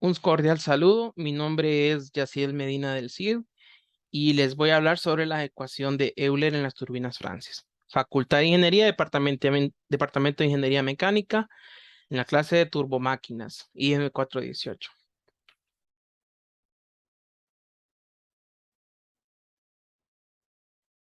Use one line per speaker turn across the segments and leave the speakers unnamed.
Un cordial saludo, mi nombre es Yaciel Medina del Cid y les voy a hablar sobre la ecuación de Euler en las turbinas Francis. Facultad de Ingeniería, Departamento de Ingeniería Mecánica, en la clase de turbomáquinas, IM 418.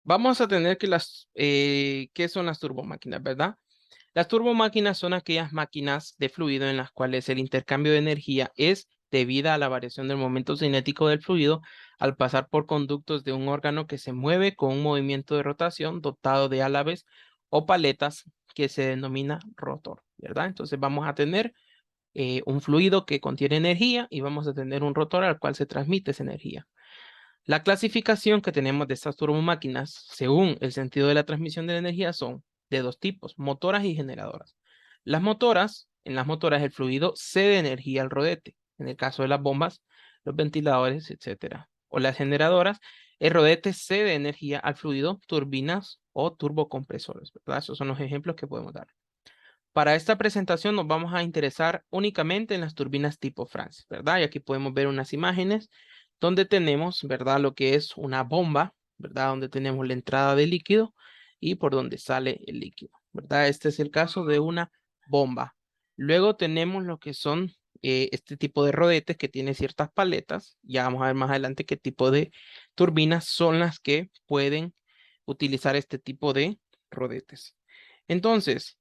Vamos a tener que ¿qué son las turbomáquinas, verdad? Las turbomáquinas son aquellas máquinas de fluido en las cuales el intercambio de energía es debida a la variación del momento cinético del fluido al pasar por conductos de un órgano que se mueve con un movimiento de rotación dotado de álabes o paletas que se denomina rotor, ¿verdad? Entonces vamos a tener un fluido que contiene energía y vamos a tener un rotor al cual se transmite esa energía. La clasificación que tenemos de estas turbomáquinas, según el sentido de la transmisión de la energía, son de dos tipos, motoras y generadoras. En las motoras el fluido cede energía al rodete, en el caso de las bombas, los ventiladores, etcétera. O las generadoras, el rodete cede energía al fluido, turbinas o turbocompresores, ¿verdad? Esos son los ejemplos que podemos dar. Para esta presentación nos vamos a interesar únicamente en las turbinas tipo Francis, ¿verdad? Y aquí podemos ver unas imágenes donde tenemos, ¿verdad? Lo que es una bomba, ¿verdad? Donde tenemos la entrada de líquido y por donde sale el líquido, ¿verdad? Este es el caso de una bomba. Luego tenemos lo que son este tipo de rodetes que tiene ciertas paletas. Ya vamos a ver más adelante qué tipo de turbinas son las que pueden utilizar este tipo de rodetes. Entonces,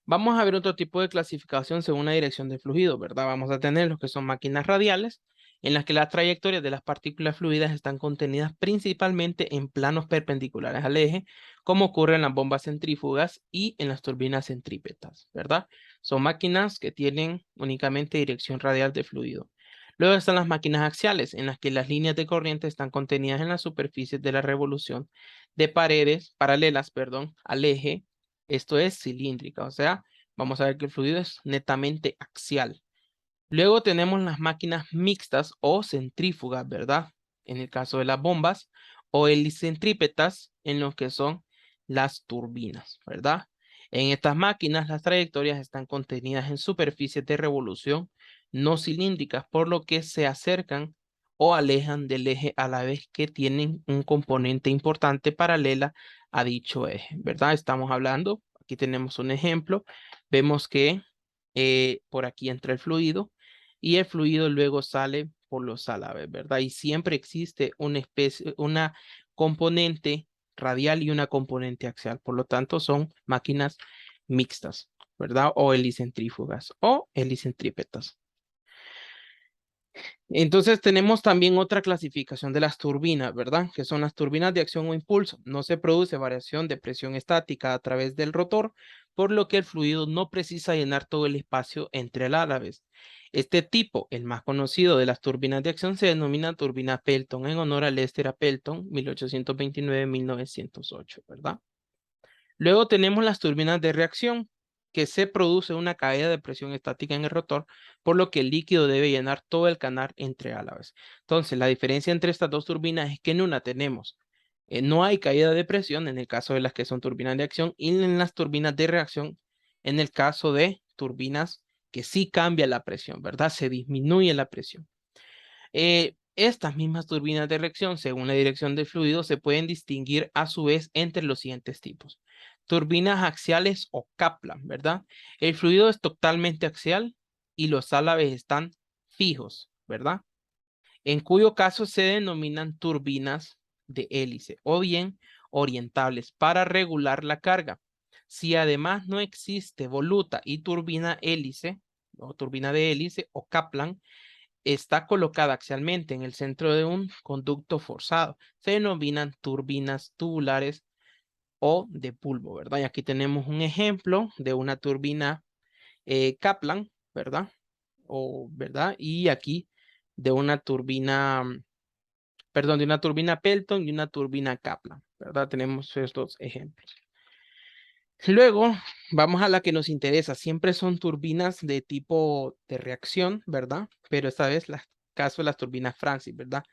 vamos a ver otro tipo de clasificación según la dirección de fluido, ¿verdad? Vamos a tener los que son máquinas radiales, en las que las trayectorias de las partículas fluidas están contenidas principalmente en planos perpendiculares al eje, como ocurre en las bombas centrífugas y en las turbinas centrípetas, ¿verdad? Son máquinas que tienen únicamente dirección radial de fluido. Luego están las máquinas axiales, en las que las líneas de corriente están contenidas en las superficies de la revolución de paredes paralelas, perdón, al eje. Esto es cilíndrica, o sea, vamos a ver que el fluido es netamente axial. Luego tenemos las máquinas mixtas o centrífugas, ¿verdad? En el caso de las bombas, o helicentrípetas en lo que son las turbinas, ¿verdad? En estas máquinas las trayectorias están contenidas en superficies de revolución no cilíndricas, por lo que se acercan o alejan del eje a la vez que tienen un componente importante paralela a dicho eje, ¿verdad? Estamos hablando, aquí tenemos un ejemplo, vemos que por aquí entra el fluido y el fluido luego sale por los álabes, ¿verdad? Y siempre existe una componente radial y una componente axial, por lo tanto son máquinas mixtas, ¿verdad? O helicentrífugas o helicentrípetas. Entonces tenemos también otra clasificación de las turbinas, ¿verdad? Que son las turbinas de acción o impulso. No se produce variación de presión estática a través del rotor, por lo que el fluido no precisa llenar todo el espacio entre el álabes. Este tipo, el más conocido de las turbinas de acción, se denomina turbina Pelton en honor a Lester A. Pelton, 1829-1908, ¿verdad? Luego tenemos las turbinas de reacción, que se produce una caída de presión estática en el rotor, por lo que el líquido debe llenar todo el canal entre álabes. Entonces, la diferencia entre estas dos turbinas es que en una tenemos, no hay caída de presión en el caso de las que son turbinas de acción y en las turbinas de reacción, en el caso de turbinas que sí cambia la presión, ¿verdad? Se disminuye la presión. Estas mismas turbinas de reacción, según la dirección del fluido, se pueden distinguir a su vez entre los siguientes tipos. Turbinas axiales o Kaplan, ¿verdad? El fluido es totalmente axial y los álabes están fijos, ¿verdad? En cuyo caso se denominan turbinas de hélice o bien orientables para regular la carga. Si además no existe voluta y turbina hélice o turbina de hélice o Kaplan, está colocada axialmente en el centro de un conducto forzado. Se denominan turbinas tubulares o de bulbo, ¿verdad? Y aquí tenemos un ejemplo de una turbina Kaplan, ¿verdad? ¿verdad? Y aquí de una turbina, perdón, de una turbina Pelton y una turbina Kaplan, ¿verdad? Tenemos estos ejemplos. Luego vamos a la que nos interesa. Siempre son turbinas de tipo de reacción, ¿verdad? Pero esta vez las caso de las turbinas Francis, ¿verdad?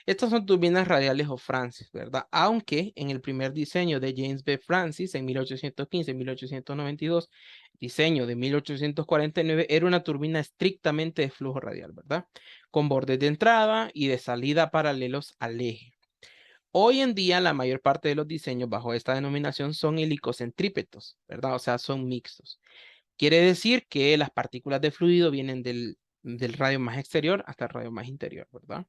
Estas son turbinas radiales o Francis, ¿verdad? Aunque en el primer diseño de James B. Francis en 1815-1892, diseño de 1849, era una turbina estrictamente de flujo radial, ¿verdad? Con bordes de entrada y de salida paralelos al eje. Hoy en día, la mayor parte de los diseños bajo esta denominación son helicocentrípetos, ¿verdad? O sea, son mixtos. Quiere decir que las partículas de fluido vienen del radio más exterior hasta el radio más interior, ¿verdad?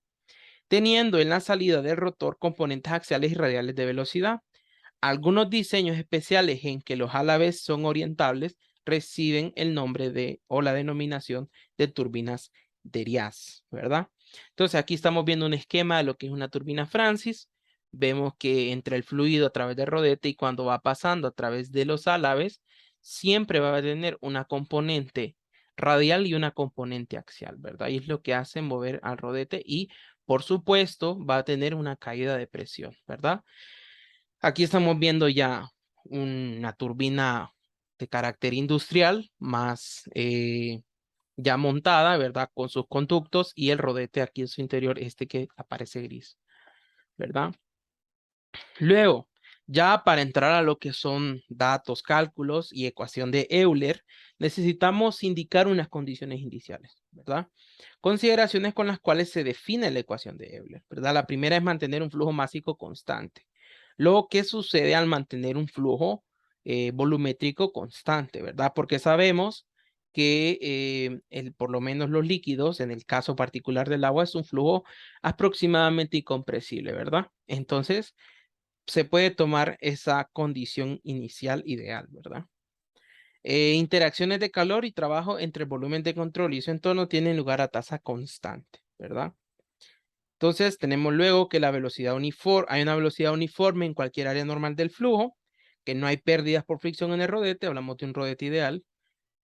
Teniendo en la salida del rotor componentes axiales y radiales de velocidad. Algunos diseños especiales en que los álabes son orientables reciben el nombre de o la denominación de turbinas Derias, ¿verdad? Entonces aquí estamos viendo un esquema de lo que es una turbina Francis. Vemos que entra el fluido a través del rodete y cuando va pasando a través de los álabes, siempre va a tener una componente radial y una componente axial, ¿verdad? Y es lo que hace mover al rodete y, por supuesto, va a tener una caída de presión, ¿verdad? Aquí estamos viendo ya una turbina de carácter industrial más ya montada, ¿verdad? Con sus conductos y el rodete aquí en su interior, este que aparece gris, ¿verdad? Luego, ya para entrar a lo que son datos, cálculos y ecuación de Euler, necesitamos indicar unas condiciones iniciales, ¿verdad? Consideraciones con las cuales se define la ecuación de Euler, ¿verdad? La primera es mantener un flujo másico constante. Lo que sucede al mantener un flujo volumétrico constante, ¿verdad? Porque sabemos que por lo menos los líquidos, en el caso particular del agua, es un flujo aproximadamente incompresible, ¿verdad? Entonces, se puede tomar esa condición inicial ideal, ¿verdad? Interacciones de calor y trabajo entre el volumen de control y su entorno tienen lugar a tasa constante, ¿verdad? Entonces tenemos luego que la velocidad uniforme, hay una velocidad uniforme en cualquier área normal del flujo, que no hay pérdidas por fricción en el rodete, hablamos de un rodete ideal,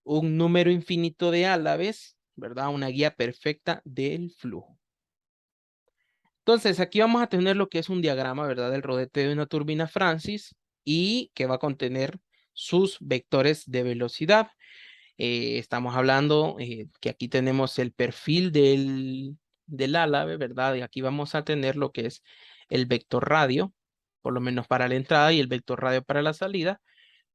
un número infinito de álabes, ¿verdad? Una guía perfecta del flujo. Entonces, aquí vamos a tener lo que es un diagrama, ¿verdad? Del rodete de una turbina Francis y que va a contener sus vectores de velocidad. Estamos hablando que aquí tenemos el perfil del álave, ¿verdad? Y aquí vamos a tener lo que es el vector radio, por lo menos para la entrada, y el vector radio para la salida.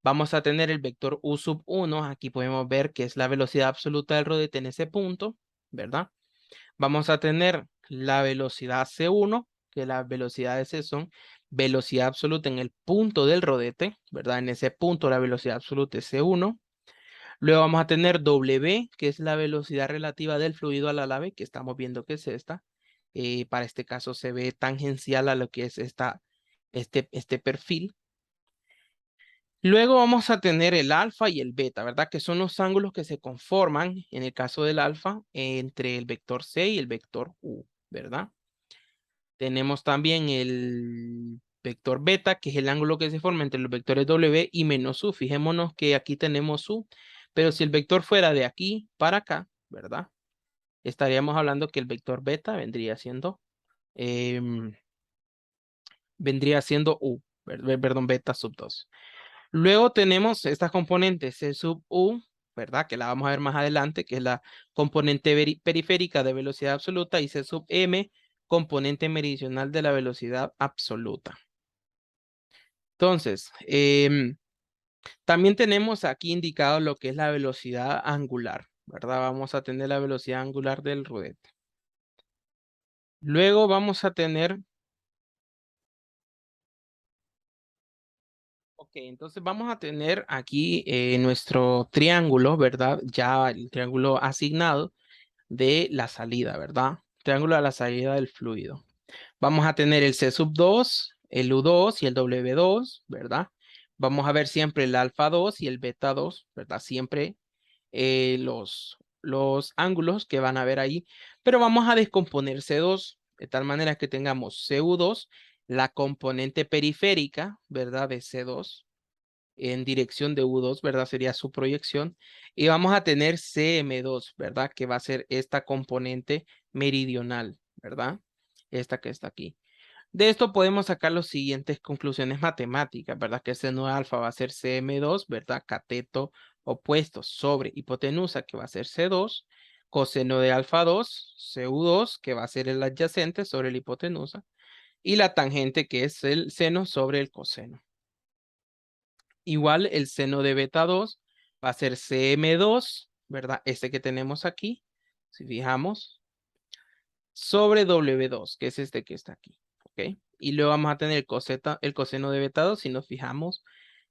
Vamos a tener el vector U sub 1, aquí podemos ver que es la velocidad absoluta del rodete en ese punto, ¿verdad? Vamos a tener la velocidad C1, que las velocidades son velocidad absoluta en el punto del rodete, ¿verdad? En ese punto la velocidad absoluta es C1. Luego vamos a tener W, que es la velocidad relativa del fluido al álave, que estamos viendo que es esta. Para este caso se ve tangencial a lo que es este perfil. Luego vamos a tener el alfa y el beta, ¿verdad? Que son los ángulos que se conforman, en el caso del alfa, entre el vector C y el vector U, ¿verdad? Tenemos también el vector beta, que es el ángulo que se forma entre los vectores W y menos U. Fijémonos que aquí tenemos U, pero si el vector fuera de aquí para acá, ¿verdad? Estaríamos hablando que el vector beta em, vendría siendo U, perdón, beta sub 2. Luego tenemos estas componentes C sub U, ¿verdad? Que la vamos a ver más adelante, que es la componente periférica de velocidad absoluta, y C sub M, componente meridional de la velocidad absoluta. Entonces, también tenemos aquí indicado lo que es la velocidad angular, ¿verdad? Vamos a tener la velocidad angular del rodete. Luego vamos a tener. Ok, entonces vamos a tener aquí nuestro triángulo, ¿verdad? Ya el triángulo asignado de la salida, ¿verdad? Triángulo a la salida del fluido. Vamos a tener el C sub 2, el U2 y el W2, ¿verdad? Vamos a ver siempre el alfa 2 y el beta 2, ¿verdad? Siempre los ángulos que van a ver ahí, pero vamos a descomponer C2 de tal manera que tengamos CU2, la componente periférica, ¿verdad? De C2 en dirección de U2, ¿verdad? Sería su proyección. Y vamos a tener CM2, ¿verdad? Que va a ser esta componente meridional, ¿verdad? Esta que está aquí. De esto podemos sacar las siguientes conclusiones matemáticas, ¿verdad? Que seno alfa va a ser CM2, ¿verdad? Cateto opuesto sobre hipotenusa, que va a ser C2, coseno de alfa 2, CU2, que va a ser el adyacente sobre la hipotenusa, y la tangente, que es el seno sobre el coseno. Igual el seno de beta 2 va a ser CM2, ¿verdad? Este que tenemos aquí, si fijamos, sobre W2, que es este que está aquí, ¿ok? Y luego vamos a tener el coseno de beta 2, si nos fijamos,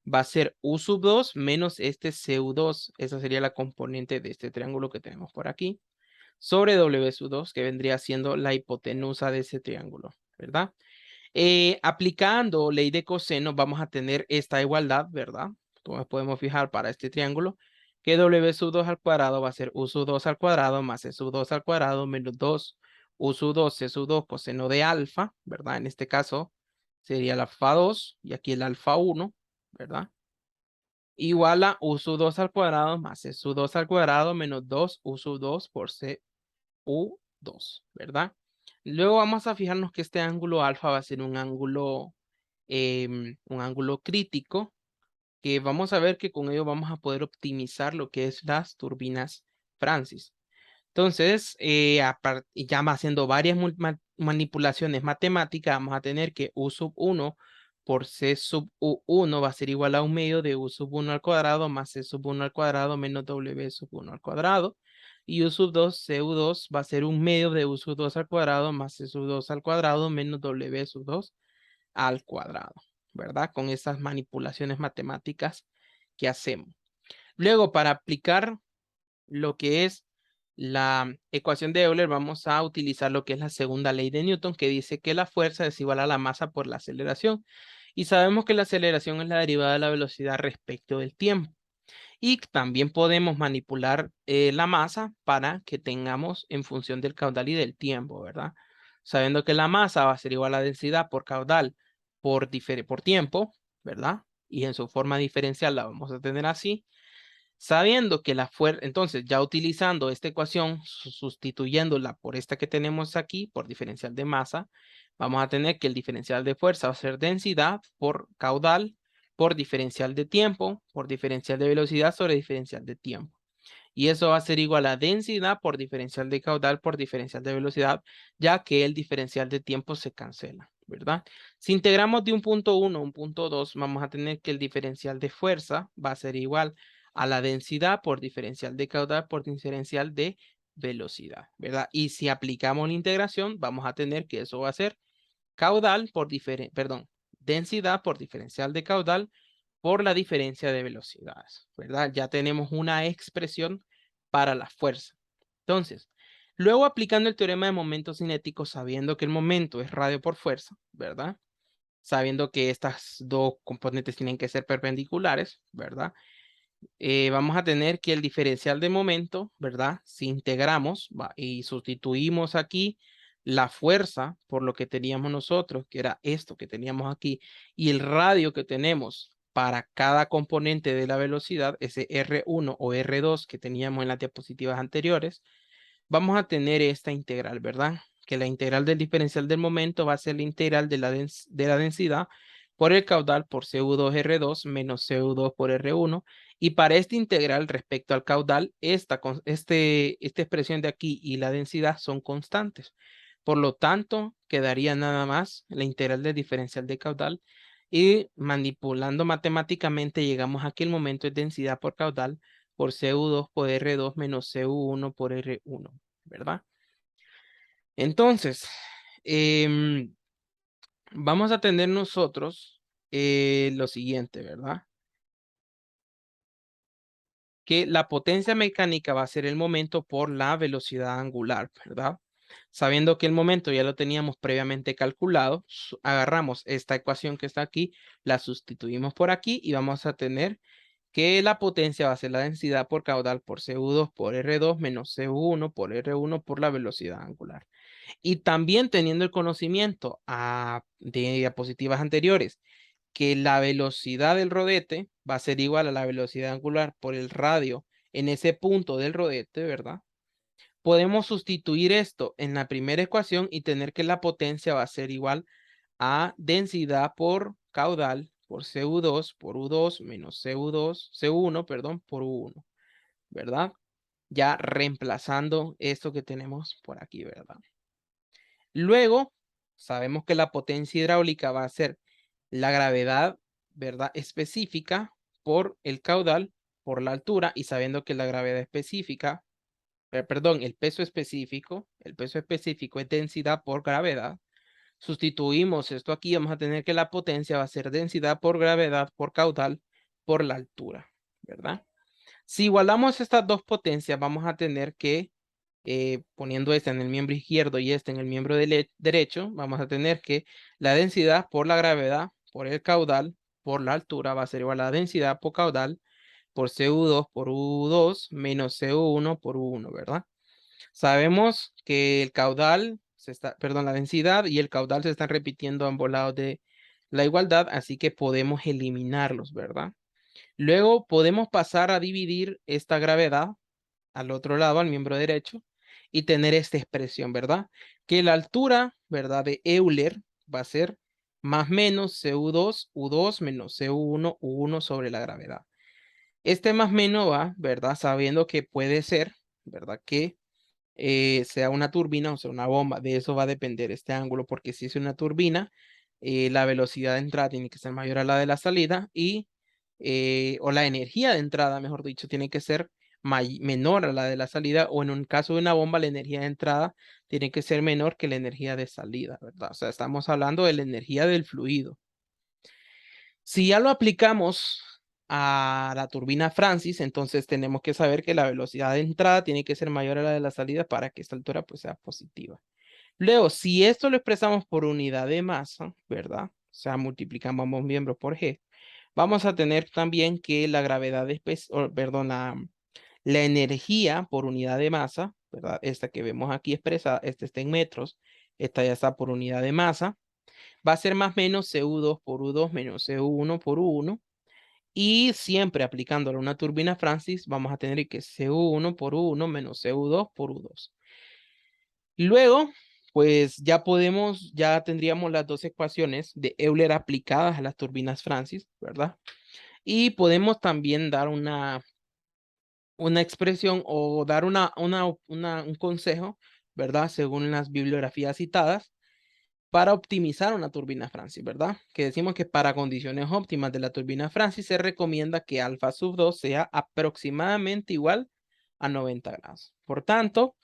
va a ser U sub 2 menos este CU2, esa sería la componente de este triángulo que tenemos por aquí, sobre W sub 2, que vendría siendo la hipotenusa de ese triángulo, ¿verdad? Aplicando ley de coseno, vamos a tener esta igualdad, ¿verdad? Como podemos fijar para este triángulo, que W sub 2 al cuadrado va a ser U sub 2 al cuadrado más C sub 2 al cuadrado menos 2 U sub 2 C sub 2 coseno de alfa, ¿verdad? En este caso sería el alfa 2 y aquí el alfa 1, ¿verdad? Igual a U sub 2 al cuadrado más C sub 2 al cuadrado menos 2 U sub 2 por C U2, ¿verdad? Luego vamos a fijarnos que este ángulo alfa va a ser un ángulo crítico, que vamos a ver que con ello vamos a poder optimizar lo que es las turbinas Francis. Entonces, ya haciendo varias manipulaciones matemáticas, vamos a tener que U sub 1 por C sub U1 va a ser igual a un medio de U sub 1 al cuadrado más C sub 1 al cuadrado menos W sub 1 al cuadrado. Y U sub 2, CU2 va a ser un medio de U sub 2 al cuadrado más C sub 2 al cuadrado menos W sub 2 al cuadrado, ¿verdad? Con esas manipulaciones matemáticas que hacemos. Luego, para aplicar lo que es la ecuación de Euler, vamos a utilizar lo que es la segunda ley de Newton, que dice que la fuerza es igual a la masa por la aceleración. Y sabemos que la aceleración es la derivada de la velocidad respecto del tiempo. Y también podemos manipular la masa para que tengamos en función del caudal y del tiempo, ¿verdad? Sabiendo que la masa va a ser igual a la densidad por caudal por tiempo, ¿verdad? Y en su forma diferencial la vamos a tener así. Sabiendo que la fuerza, entonces ya utilizando esta ecuación, sustituyéndola por esta que tenemos aquí, por diferencial de masa, vamos a tener que el diferencial de fuerza va a ser densidad por caudal, por diferencial de tiempo, por diferencial de velocidad sobre diferencial de tiempo. Y eso va a ser igual a densidad por diferencial de caudal por diferencial de velocidad, ya que el diferencial de tiempo se cancela, ¿verdad? Si integramos de un punto 1 a un punto 2, vamos a tener que el diferencial de fuerza va a ser igual a la densidad por diferencial de caudal por diferencial de velocidad, ¿verdad? Y si aplicamos la integración, vamos a tener que eso va a ser caudal por densidad por diferencial de caudal por la diferencia de velocidades, ¿verdad? Ya tenemos una expresión para la fuerza. Entonces, luego aplicando el teorema de momento cinético, sabiendo que el momento es radio por fuerza, ¿verdad? Sabiendo que estas dos componentes tienen que ser perpendiculares, ¿verdad? Vamos a tener que el diferencial de momento, ¿verdad? Si integramos y sustituimos aquí la fuerza por lo que teníamos nosotros, que era esto que teníamos aquí, y el radio que tenemos para cada componente de la velocidad, ese R1 o R2 que teníamos en las diapositivas anteriores, vamos a tener esta integral, ¿verdad? Que la integral del diferencial del momento va a ser la integral de la densidad por el caudal por CU2R2 menos CU2 por R1. Y para esta integral respecto al caudal, esta expresión de aquí y la densidad son constantes. Por lo tanto, quedaría nada más la integral del diferencial de caudal. Y manipulando matemáticamente, llegamos a que el momento es densidad por caudal por CU2 por R2 menos CU1 por R1, ¿verdad? Entonces, vamos a tener nosotros lo siguiente, ¿verdad? Que la potencia mecánica va a ser el momento por la velocidad angular, ¿verdad? Sabiendo que el momento ya lo teníamos previamente calculado, agarramos esta ecuación que está aquí, la sustituimos por aquí y vamos a tener que la potencia va a ser la densidad por caudal por CU2 por R2 menos CU1 por R1 por la velocidad angular. Y también teniendo el conocimiento de diapositivas anteriores, que la velocidad del rodete va a ser igual a la velocidad angular por el radio en ese punto del rodete, ¿verdad? Podemos sustituir esto en la primera ecuación y tener que la potencia va a ser igual a densidad por caudal por CU2 por U2 menos CU1, perdón, por U1, ¿verdad? ya reemplazando esto que tenemos por aquí, ¿verdad? Luego, sabemos que la potencia hidráulica va a ser la gravedad, ¿verdad? Específica por el caudal, por la altura, y sabiendo que la gravedad específica, perdón, el peso específico es densidad por gravedad. Sustituimos esto aquí, vamos a tener que la potencia va a ser densidad por gravedad, por caudal, por la altura, ¿verdad? Si igualamos estas dos potencias, vamos a tener que, poniendo esta en el miembro izquierdo y este en el miembro derecho, vamos a tener que la densidad por la gravedad, por el caudal, por la altura, va a ser igual a la densidad por caudal, por CU2 por U2 menos CU1 por U1, ¿verdad? Sabemos que el caudal, perdón, la densidad y el caudal se están repitiendo a ambos lados de la igualdad, así que podemos eliminarlos, ¿verdad? Luego podemos pasar a dividir esta gravedad al otro lado, al miembro derecho, y tener esta expresión, ¿verdad? Que la altura, ¿verdad? De Euler va a ser más menos CU2, U2 menos CU1, U1 sobre la gravedad. Este más menos va, ¿verdad? Sabiendo que puede ser, ¿verdad? Que sea una turbina o sea una bomba. De eso va a depender este ángulo, porque si es una turbina, la velocidad de entrada tiene que ser mayor a la de la salida y, o la energía de entrada, mejor dicho, tiene que ser menor a la de la salida, o en un caso de una bomba, la energía de entrada tiene que ser menor que la energía de salida, ¿verdad? O sea, estamos hablando de la energía del fluido. Si ya lo aplicamos a la turbina Francis, entonces tenemos que saber que la velocidad de entrada tiene que ser mayor a la de la salida para que esta altura pues sea positiva. Luego, si esto lo expresamos por unidad de masa, ¿verdad? O sea, multiplicamos ambos miembros por G, vamos a tener también que la gravedad, perdón, la energía por unidad de masa, ¿verdad? Esta que vemos aquí expresada, esta está en metros, esta ya está por unidad de masa, va a ser más o menos CU2 por U2 menos CU1 por U1. Y siempre aplicándolo a una turbina Francis, vamos a tener que CU1 por U1 menos CU2 por U2. Luego, pues ya tendríamos las dos ecuaciones de Euler aplicadas a las turbinas Francis, ¿verdad? Y podemos también dar una expresión o dar un consejo, ¿verdad? Según las bibliografías citadas, para optimizar una turbina Francis, ¿verdad? Que decimos que para condiciones óptimas de la turbina Francis se recomienda que alfa sub 2 sea aproximadamente igual a 90 grados. Por tanto,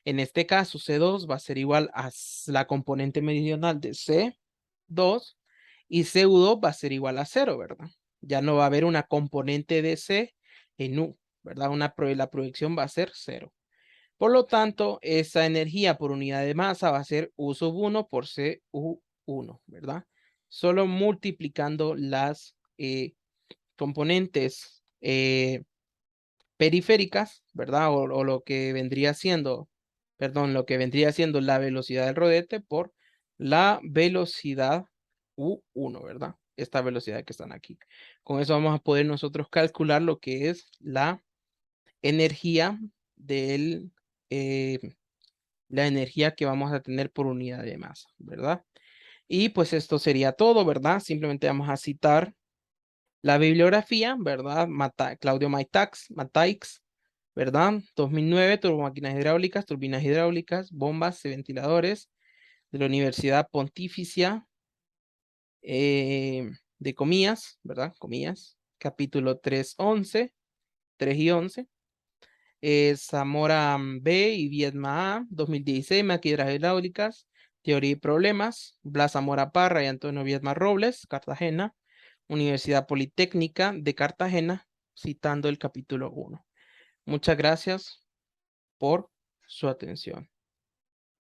en este caso C2 va a ser igual a la componente meridional de C2 y CU2 va a ser igual a 0, ¿verdad? Ya no va a haber una componente de C en U, ¿verdad? La proyección va a ser 0. Por lo tanto, esa energía por unidad de masa va a ser U sub 1 por CU1, ¿verdad? Solo multiplicando las componentes periféricas, ¿verdad? O lo que vendría siendo, perdón, lo que vendría siendo la velocidad del rodete por la velocidad U1, ¿verdad? Esta velocidad que están aquí. Con eso vamos a poder nosotros calcular lo que es la energía del, la energía que vamos a tener por unidad de masa, ¿verdad? Y pues esto sería todo, ¿verdad? Simplemente vamos a citar la bibliografía, ¿verdad? Claudio Mataix, ¿verdad? 2009, turbinas hidráulicas, bombas y ventiladores de la Universidad Pontificia de Comillas, ¿verdad? Comillas, capítulo 3.11, 3 y 11. Zamora B y Viedma A, 2016, máquinas hidráulicas, teoría y problemas, Blas Zamora Parra y Antonio Viedma Robles, Cartagena, Universidad Politécnica de Cartagena, citando el capítulo 1. Muchas gracias por su atención.